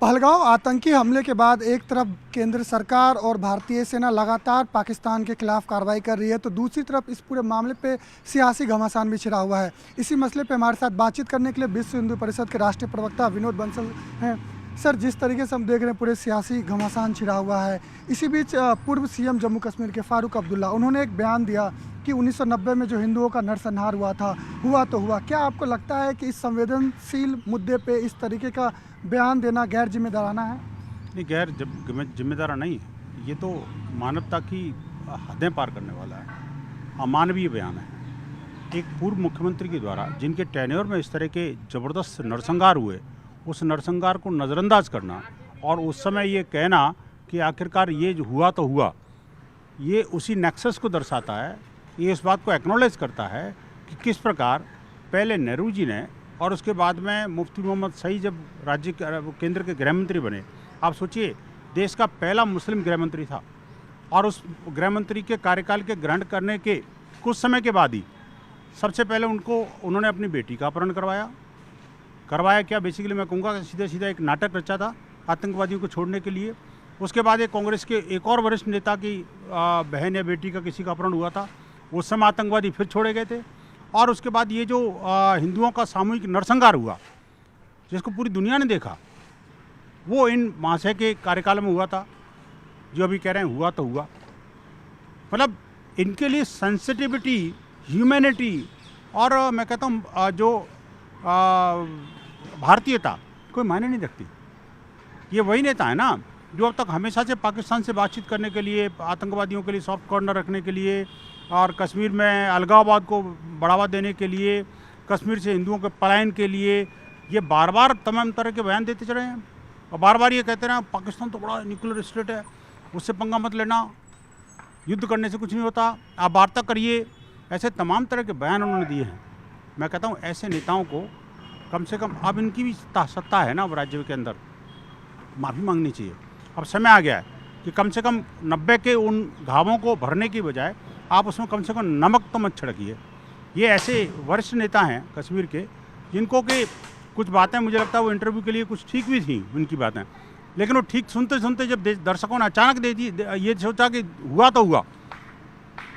पहलगांव आतंकी हमले के बाद एक तरफ केंद्र सरकार और भारतीय सेना लगातार पाकिस्तान के खिलाफ कार्रवाई कर रही है, तो दूसरी तरफ इस पूरे मामले पे सियासी घमासान भी छिड़ा हुआ है। इसी मसले पे हमारे साथ बातचीत करने के लिए विश्व हिंदू परिषद के राष्ट्रीय प्रवक्ता विनोद बंसल हैं। सर, जिस तरीके से हम देख रहे हैं पूरे सियासी घमासान छिड़ा हुआ है, इसी बीच पूर्व सीएम जम्मू कश्मीर के फारूक अब्दुल्ला, उन्होंने एक बयान दिया कि 1990 में जो हिंदुओं का नरसंहार हुआ तो हुआ। क्या आपको लगता है कि इस संवेदनशील मुद्दे पे इस तरीके का बयान देना गैर जिम्मेदाराना है? नहीं, गैर जिम्मेदारा नहीं है। ये तो मानवता की हदें पार करने वाला है, अमानवीय बयान है। एक पूर्व मुख्यमंत्री के द्वारा जिनके टेन्योर में इस तरह के ज़बरदस्त नरसंहार हुए, उस नरसंहार को नज़रअंदाज करना और उस समय ये कहना कि आखिरकार ये जो हुआ तो हुआ, ये उसी नेक्सस को दर्शाता है। ये इस बात को एक्नॉलेज करता है कि किस प्रकार पहले नेहरू जी ने और उसके बाद में मुफ्ती मोहम्मद सईद जब केंद्र के गृह मंत्री बने, आप सोचिए देश का पहला मुस्लिम गृह मंत्री था और उस गृह मंत्री के कार्यकाल के ग्रहण करने के कुछ समय के बाद ही सबसे पहले उन्होंने अपनी बेटी का अपहरण करवाया क्या, बेसिकली मैं कहूँगा सीधा सीधा एक नाटक रचा था आतंकवादियों को छोड़ने के लिए। उसके बाद एक कांग्रेस के एक और वरिष्ठ नेता की बहन या बेटी का किसी का अपहरण हुआ था, उस समय आतंकवादी फिर छोड़े गए थे। और उसके बाद ये जो हिंदुओं का सामूहिक नरसंहार हुआ, जिसको पूरी दुनिया ने देखा, वो इन महाशय के कार्यकाल में हुआ था। जो अभी कह रहे हैं हुआ तो हुआ, मतलब इनके लिए सेंसिटिविटी, ह्यूमैनिटी और मैं कहता हूँ जो भारतीयता कोई मायने नहीं रखती। ये वही नेता है ना जो अब तक हमेशा से पाकिस्तान से बातचीत करने के लिए, आतंकवादियों के लिए सॉफ्ट कॉर्नर रखने के लिए और कश्मीर में अलगाववाद को बढ़ावा देने के लिए, कश्मीर से हिंदुओं के पलायन के लिए ये बार बार तमाम तरह के बयान देते चले हैं और बार बार ये कहते रहे पाकिस्तान तो बड़ा न्यूक्लियर स्टेट है, उससे पंगा मत लेना, युद्ध करने से कुछ नहीं होता, आप वार्ता करिए। ऐसे तमाम तरह के बयान उन्होंने दिए हैं। मैं कहता हूँ ऐसे नेताओं को कम से कम, अब इनकी भी सत्ता है ना अब राज्य के अंदर, माफ़ी मांगनी चाहिए। अब समय आ गया है कि कम से कम 90 के उन घावों को भरने की बजाय आप उसमें कम से कम नमक तो मत छिड़किए। ये ऐसे वरिष्ठ नेता हैं कश्मीर के जिनको कि कुछ बातें मुझे लगता है वो इंटरव्यू के लिए कुछ ठीक भी थी उनकी बातें, लेकिन वो ठीक सुनते सुनते जब दर्शकों ने अचानक दे दी, ये सोचा कि हुआ तो हुआ,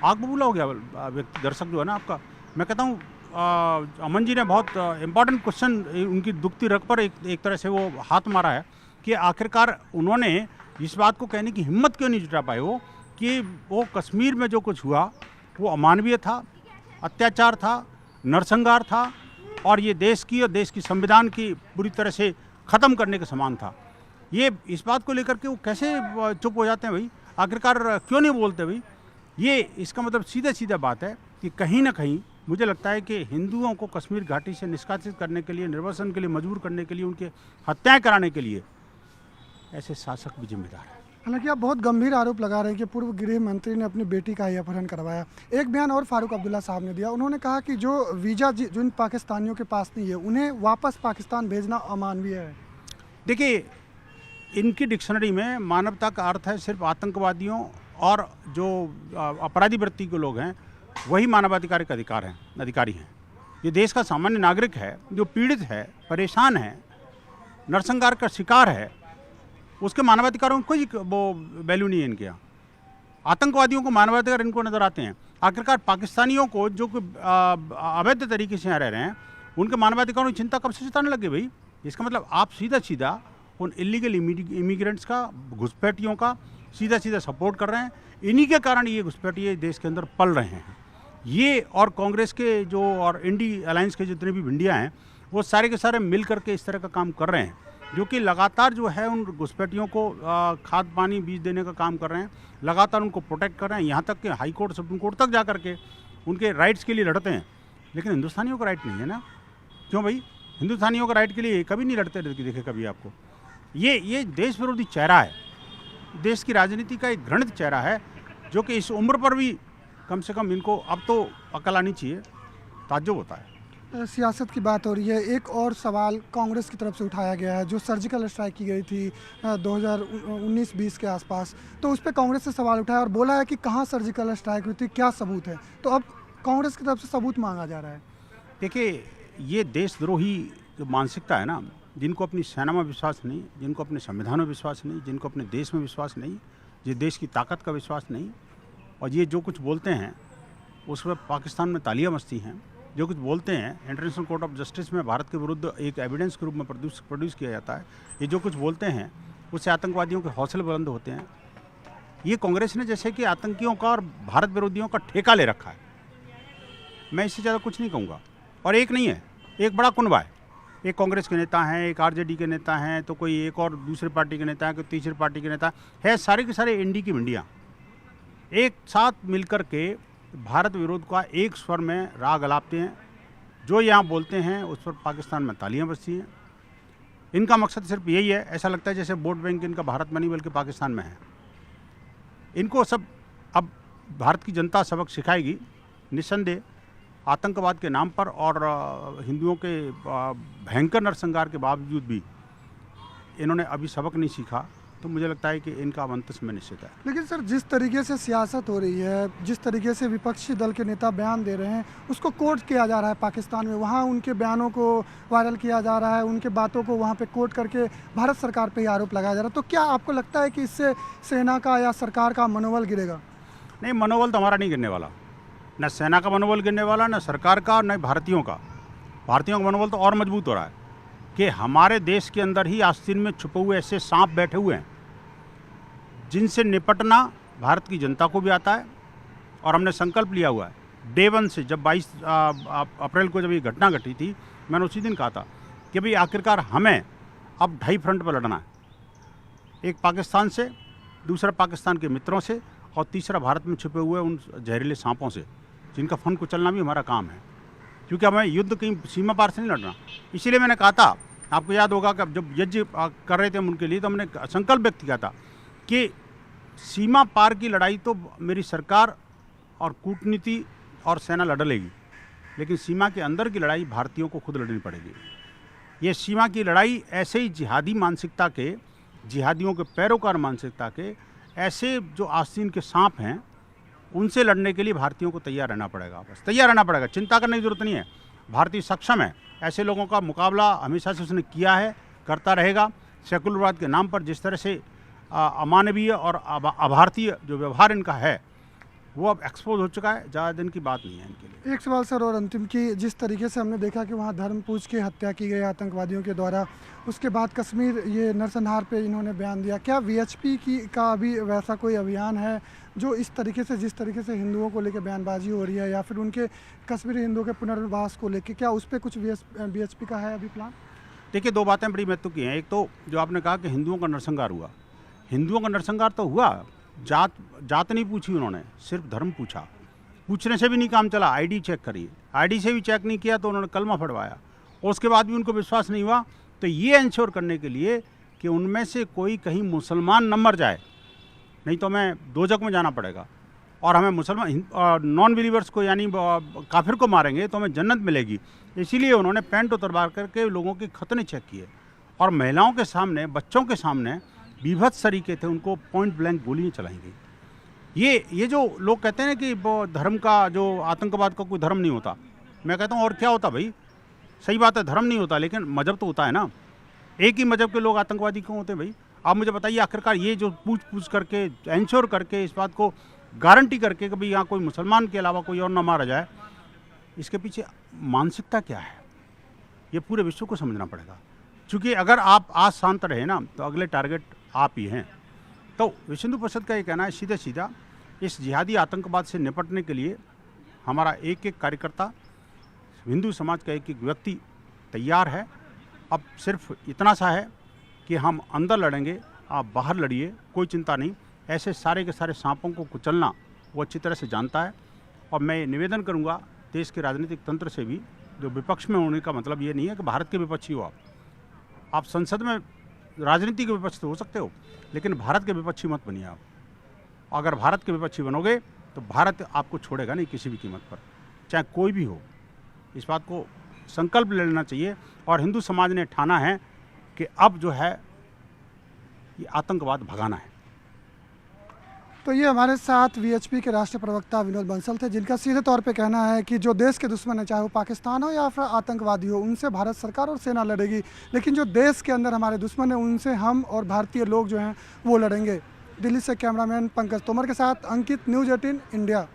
आग बबूला हो गया व्यक्ति, दर्शक जो है ना आपका। मैं कहता हूँ अमन जी ने बहुत इम्पॉर्टेंट क्वेश्चन उनकी दुखती रग पर एक तरह से वो हाथ मारा है कि आखिरकार उन्होंने इस बात को कहने की हिम्मत क्यों नहीं जुटा पाए वो कि वो कश्मीर में जो कुछ हुआ वो अमानवीय था, अत्याचार था, नरसंहार था और ये देश की और देश की संविधान की पूरी तरह से ख़त्म करने के समान था। ये इस बात को लेकर के वो कैसे चुप हो जाते हैं भाई, आखिरकार क्यों नहीं बोलते भाई? ये इसका मतलब सीधे सीधा बात है कि कहीं ना कहीं मुझे लगता है कि हिंदुओं को कश्मीर घाटी से निष्कासित करने के लिए, निर्वासन के लिए मजबूर करने के लिए, उनके हत्याएं कराने के लिए ऐसे शासक भी जिम्मेदार हैं। हालांकि आप बहुत गंभीर आरोप लगा रहे हैं कि पूर्व गृह मंत्री ने अपनी बेटी का ही अपहरण करवाया। एक बयान और फारूक अब्दुल्ला साहब ने दिया, उन्होंने कहा कि जो वीज़ा जिन पाकिस्तानियों के पास नहीं है उन्हें वापस पाकिस्तान भेजना अमानवीय है। देखिए, इनकी डिक्शनरी में मानवता का अर्थ है सिर्फ आतंकवादियों और जो अपराधी वृत्ति के लोग हैं वही मानवाधिकार के अधिकारी हैं। ये देश का सामान्य नागरिक है जो पीड़ित है, परेशान है, नरसंहार का शिकार है, उसके मानवाधिकारों में कोई वो वैल्यू नहीं है इनके यहाँ। आतंकवादियों को मानवाधिकार इनको नज़र आते हैं। आखिरकार पाकिस्तानियों को जो अवैध तरीके से यहाँ रह रहे हैं उनके मानवाधिकारों की चिंता कब से जताने लगे भाई? इसका मतलब आप सीधा सीधा उन इलीगल इमिग्रेंट्स का, घुसपैठियों का सीधा सीधा सपोर्ट कर रहे हैं। इन्हीं के कारण ये घुसपैठिए देश के अंदर पल रहे हैं। ये और कांग्रेस के जो और इंडी अलायंस के जितने भी भिंडियाँ हैं वो सारे के सारे मिल करके इस तरह का काम कर रहे हैं, जो कि लगातार जो है उन घुसपैठियों को खाद पानी बीज देने का काम कर रहे हैं, लगातार उनको प्रोटेक्ट कर रहे हैं, यहाँ तक कि हाई कोर्ट, सुप्रीम कोर्ट तक जा करके उनके राइट्स के लिए लड़ते हैं। लेकिन हिंदुस्तानियों का राइट नहीं है ना, क्यों भाई? हिंदुस्तानियों का राइट के लिए कभी नहीं लड़ते देखे कभी आपको। ये देश विरोधी चेहरा है, देश की राजनीति का एक घृणित चेहरा है, जो कि इस उम्र पर भी कम से कम इनको अब तो अकल आनी चाहिए। ताज्जुब होता है। सियासत की बात हो रही है, एक और सवाल कांग्रेस की तरफ से उठाया गया है, जो सर्जिकल स्ट्राइक की गई थी 2019-20 के आसपास, तो उस पर कांग्रेस से सवाल उठाया और बोला है कि कहाँ सर्जिकल स्ट्राइक हुई थी, क्या सबूत है? तो अब कांग्रेस की तरफ से सबूत मांगा जा रहा है। देखिए, ये देशद्रोही जो मानसिकता है ना, जिनको अपनी सेना में विश्वास नहीं, जिनको अपने संविधान में विश्वास नहीं, जिनको अपने देश में विश्वास नहीं, ये देश की ताकत का विश्वास नहीं, और ये जो कुछ बोलते हैं उस पर पाकिस्तान में तालियां बजती हैं। जो कुछ बोलते हैं इंटरनेशनल कोर्ट ऑफ जस्टिस में भारत के विरुद्ध एक एविडेंस के रूप में प्रोड्यूस किया जाता है। ये जो कुछ बोलते हैं उससे आतंकवादियों के हौसले बुलंद होते हैं। ये कांग्रेस ने जैसे कि आतंकियों का और भारत विरोधियों का ठेका ले रखा है। मैं इससे ज़्यादा कुछ नहीं कहूँगा। और एक नहीं है, एक बड़ा कुनबा है। एक कांग्रेस के नेता हैं, एक आरजेडी के नेता हैं, तो कोई एक और दूसरी पार्टी के नेता है, कोई तीसरी पार्टी के नेता है। सारे के सारे इंडी की मिंडियाँ एक साथ मिलकर के भारत विरोध का एक स्वर में राग अलापते हैं। जो यहाँ बोलते हैं उस पर पाकिस्तान में तालियां बजती हैं। इनका मकसद सिर्फ यही है, ऐसा लगता है जैसे वोट बैंक इनका भारत में नहीं बल्कि पाकिस्तान में है। इनको सब अब भारत की जनता सबक सिखाएगी निस्संदेह। आतंकवाद के नाम पर और हिंदुओं के भयंकर नरसंहार के बावजूद भी इन्होंने अभी सबक नहीं सीखा, तो मुझे लगता है कि इनका अंत समय निश्चित है। लेकिन सर, जिस तरीके से सियासत हो रही है, जिस तरीके से विपक्षी दल के नेता बयान दे रहे हैं, उसको कोट किया जा रहा है पाकिस्तान में। वहाँ उनके बयानों को वायरल किया जा रहा है, उनके बातों को वहाँ पे कोट करके भारत सरकार पे ही आरोप लगाया जा रहा है। तो क्या आपको लगता है कि इससे सेना का या सरकार का मनोबल गिरेगा? नहीं, मनोबल तो हमारा नहीं गिरने वाला। न सेना का मनोबल गिरने वाला, न सरकार का, न भारतीयों का। भारतीयों का मनोबल तो और मजबूत हो रहा है कि हमारे देश के अंदर ही आस्तीन में छुपे हुए ऐसे सांप बैठे हुए हैं जिनसे निपटना भारत की जनता को भी आता है। और हमने संकल्प लिया हुआ है डे वन से। जब 22 अप्रैल को जब ये घटना घटी थी, मैंने उसी दिन कहा था कि भाई आखिरकार हमें अब 2 फ्रंट पर लड़ना है। एक पाकिस्तान से, दूसरा पाकिस्तान के मित्रों से, और तीसरा भारत में छुपे हुए उन जहरीले सांपों से जिनका फन कुचलना भी हमारा काम है। क्योंकि हमें युद्ध कहीं सीमा पार से नहीं लड़ना। इसीलिए मैंने कहा था, आपको याद होगा कि जब यज्ञ कर रहे थे हम उनके लिए, तो हमने संकल्प व्यक्त किया था कि सीमा पार की लड़ाई तो मेरी सरकार और कूटनीति और सेना लड़ लेगी, लेकिन सीमा के अंदर की लड़ाई भारतीयों को खुद लड़नी पड़ेगी। ये सीमा की लड़ाई ऐसे ही जिहादी मानसिकता के, जिहादियों के पैरोकार मानसिकता के ऐसे जो आस्तीन के सांप हैं, उनसे लड़ने के लिए भारतीयों को तैयार रहना पड़ेगा। बस तैयार रहना पड़ेगा, चिंता करने की जरूरत नहीं है। भारतीय सक्षम है। ऐसे लोगों का मुकाबला हमेशा से उसने किया है, करता रहेगा। सेकुलरवाद के नाम पर जिस तरह से अमानवीय और अभारतीय जो व्यवहार इनका है, वो अब एक्सपोज हो चुका है। ज़्यादा दिन की बात नहीं है इनके लिए। एक सवाल सर और अंतिम, की जिस तरीके से हमने देखा कि वहाँ धर्म पूछ के हत्या की गई आतंकवादियों के द्वारा, उसके बाद कश्मीर ये नरसंहार पे इन्होंने बयान दिया। क्या वीएचपी का अभी वैसा कोई अभियान है जो इस तरीके से, जिस तरीके से हिंदुओं को लेकर बयानबाजी हो रही है, या फिर उनके कश्मीरी हिंदुओं के पुनर्वास को लेकर, क्या उस पर कुछ वीएचपी का है अभी प्लान? देखिए, 2 बातें बड़ी महत्व की हैं। एक तो जो आपने कहा कि हिंदुओं का नरसंहार हुआ, हिंदुओं का नरसंहार तो हुआ, जात नहीं पूछी उन्होंने, सिर्फ धर्म पूछा। पूछने से भी नहीं काम चला, आईडी चेक करिए। आईडी से भी चेक नहीं किया तो उन्होंने कलमा फटवाया, और उसके बाद भी उनको विश्वास नहीं हुआ। तो ये इंश्योर करने के लिए कि उनमें से कोई कहीं मुसलमान न मर जाए, नहीं तो हमें दोजक में जाना पड़ेगा, और हमें मुसलमान नॉन बिलीवर्स को यानी काफिर को मारेंगे तो हमें जन्नत मिलेगी। इसीलिए उन्होंने पैंट उतरवा करके लोगों के खतने चेक किए, और महिलाओं के सामने, बच्चों के सामने बीभत्स तरीके थे, उनको पॉइंट ब्लैंक गोलियाँ चलाई गई। ये जो लोग कहते हैं कि धर्म का, जो आतंकवाद का कोई धर्म नहीं होता, मैं कहता हूँ और क्या होता भाई? सही बात है, धर्म नहीं होता, लेकिन मजहब तो होता है ना। एक ही मजहब के लोग आतंकवादी क्यों होते हैं भाई? आप मुझे बताइए। आखिरकार ये जो पूछ करके, इंश्योर करके, इस बात को गारंटी करके कि भाई यहाँ कोई मुसलमान के अलावा कोई और ना मारा जाए, इसके पीछे मानसिकता क्या है, ये पूरे विश्व को समझना पड़ेगा। क्योंकि अगर आप आज शांत रहे ना, तो अगले टारगेट आप ही हैं। तो विश्व हिंदू परिषद का ये कहना है, सीधे सीधा इस जिहादी आतंकवाद से निपटने के लिए हमारा एक एक कार्यकर्ता, हिंदू समाज का एक एक व्यक्ति तैयार है। अब सिर्फ इतना सा है कि हम अंदर लड़ेंगे, आप बाहर लड़िए, कोई चिंता नहीं। ऐसे सारे के सारे सांपों को कुचलना वो अच्छी तरह से जानता है। और मैं निवेदन करूंगा देश के राजनीतिक तंत्र से भी, जो विपक्ष में होने का मतलब ये नहीं है कि भारत के विपक्षी हो आप संसद में राजनीति के विपक्ष तो हो सकते हो, लेकिन भारत के विपक्षी मत बनिए आप। अगर भारत के विपक्षी बनोगे तो भारत आपको छोड़ेगा नहीं किसी भी कीमत पर, चाहे कोई भी हो। इस बात को संकल्प ले लेना चाहिए। और हिंदू समाज ने ठाना है कि अब जो है ये आतंकवाद भगाना है। तो ये हमारे साथ वीएचपी के राष्ट्रीय प्रवक्ता विनोद बंसल थे, जिनका सीधे तौर पे कहना है कि जो देश के दुश्मन है, चाहे वो पाकिस्तान हो या फिर आतंकवादी हो, उनसे भारत सरकार और सेना लड़ेगी, लेकिन जो देश के अंदर हमारे दुश्मन है उनसे हम और भारतीय लोग जो हैं वो लड़ेंगे। दिल्ली से कैमरामैन पंकज तोमर के साथ अंकित, न्यूज़ 18 इंडिया।